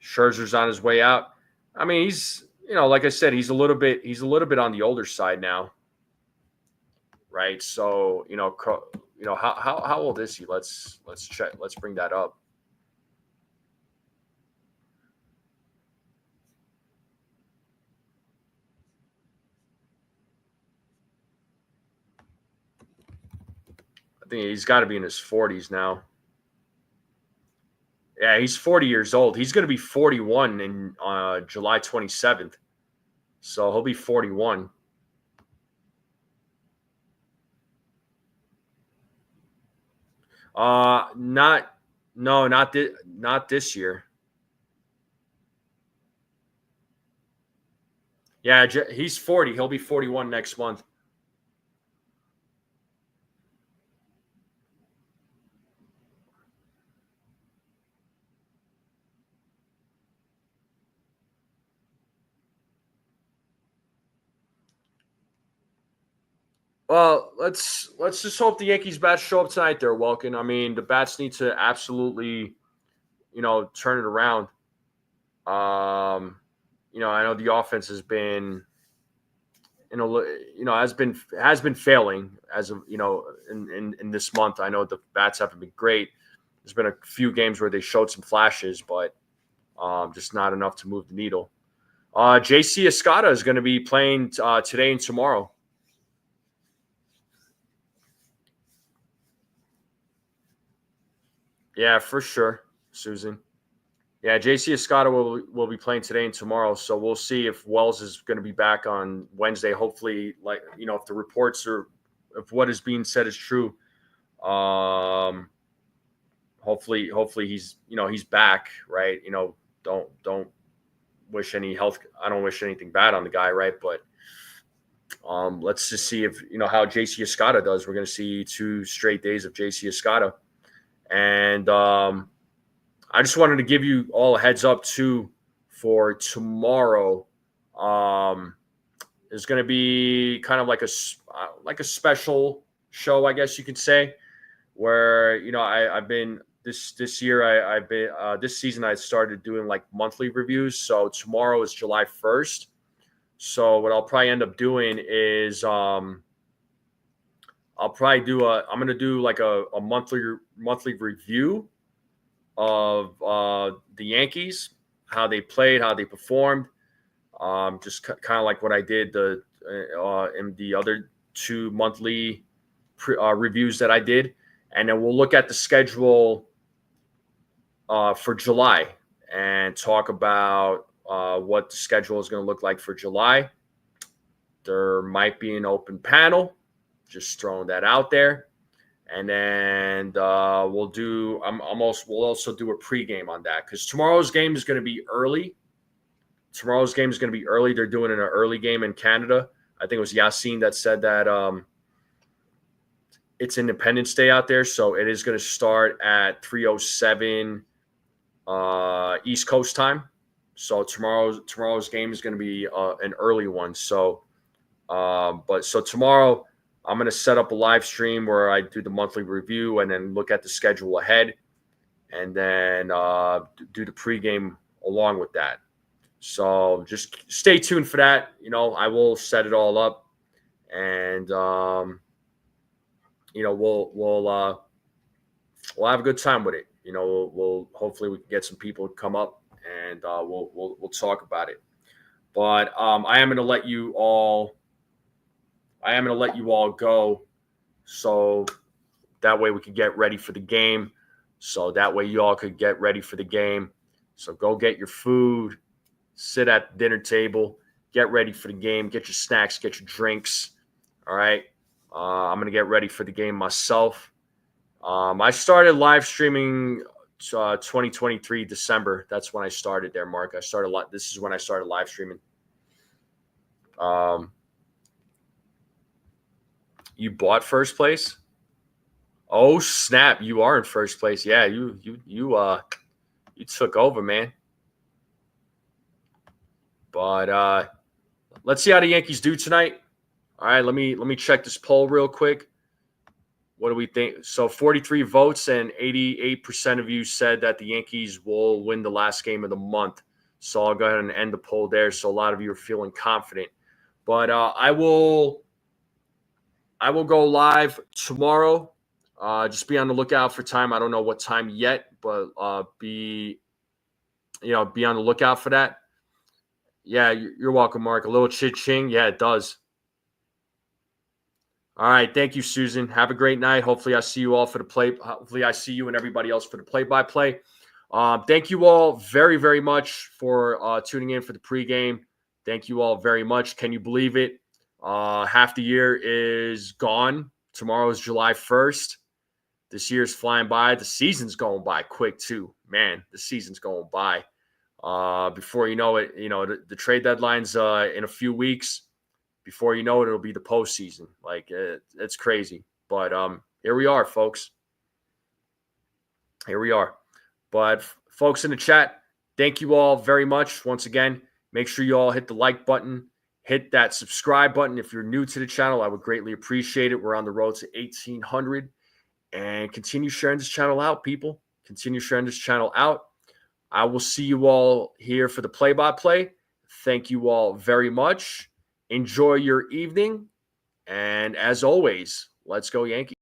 Scherzer's on his way out. I mean, he's, like I said, he's a little bit on the older side now, right? So, how old is he? Let's check. Let's bring that up. I think he's got to be in his 40s now. Yeah, he's 40 years old. He's going to be 41 in July 27th. So he'll be 41. Not this year. Yeah, he's 40. He'll be 41 next month. Well, let's just hope the Yankees bats show up tonight there, Welkin. I mean, the bats need to absolutely, turn it around. I know the offense has been, has been failing as of, in this month. I know the bats haven't been great. There's been a few games where they showed some flashes, but just not enough to move the needle. JC Escada is going to be playing today and tomorrow. Yeah, for sure, Susan. Yeah, JC Escada will be playing today and tomorrow, so we'll see if Wells is going to be back on Wednesday. Hopefully, if the reports if what is being said is true, hopefully he's he's back, right? Don't wish any health. I don't wish anything bad on the guy, right? But let's just see if how JC Escada does. We're going to see 2 straight days of JC Escada. And I just wanted to give you all a heads up too for tomorrow. is going to be kind of like a special show, I guess you could say, where I've been this year I've been this season I started doing like monthly reviews. So tomorrow is July 1st. So what I'll probably end up doing is I'm going to do like a monthly review of the Yankees, how they played, how they performed. Just kind of like what I did in the other 2 monthly reviews that I did. And then we'll look at the schedule for July and talk about what the schedule is going to look like for July. There might be an open panel, just throwing that out there. And then we'll also do a pregame on that, because tomorrow's game is going to be early. They're doing an early game in Canada. I think it was Yassine that said that it's Independence Day out there, so it is going to start at 3:07 East Coast time. So tomorrow's game is going to be an early one. So, so tomorrow I'm going to set up a live stream where I do the monthly review and then look at the schedule ahead, and then do the pregame along with that. So just stay tuned for that. I will set it all up, and we'll have a good time with it. We'll hopefully we can get some people to come up, and we'll talk about it. But I am going to let you all go, so that way we can get ready for the game. So that way you all could get ready for the game. So go get your food, sit at the dinner table, get ready for the game, get your snacks, get your drinks. All right. I'm going to get ready for the game myself. I started live streaming 2023 December. That's when I started there, Mark. This is when I started live streaming. You bought first place? Oh, snap. You are in first place. Yeah, you took over, man. But let's see how the Yankees do tonight. All right, let me check this poll real quick. What do we think? So 43 votes and 88% of you said that the Yankees will win the last game of the month. So I'll go ahead and end the poll there. So a lot of you are feeling confident. But I will go live tomorrow. Just be on the lookout for time. I don't know what time yet, but be on the lookout for that. Yeah, you're welcome, Mark. A little ching. Yeah, it does. All right. Thank you, Susan. Have a great night. Hopefully I see you all for the play. Hopefully I see you and everybody else for the play-by-play. Thank you all very, very much for tuning in for the pregame. Thank you all very much. Can you believe it? Half the year is gone. Tomorrow is July 1st. This year's flying by. The season's going by quick too. Man, the season's going by. Before you know it, the trade deadline's in a few weeks. Before you know it, it'll be the postseason. Like, it's crazy. But here we are, folks. Here we are. But folks in the chat, thank you all very much. Once again, make sure you all hit the like button. Hit that subscribe button. If you're new to the channel, I would greatly appreciate it. We're on the road to 1,800. And continue sharing this channel out, people. Continue sharing this channel out. I will see you all here for the play-by-play. Thank you all very much. Enjoy your evening. And as always, let's go Yankees.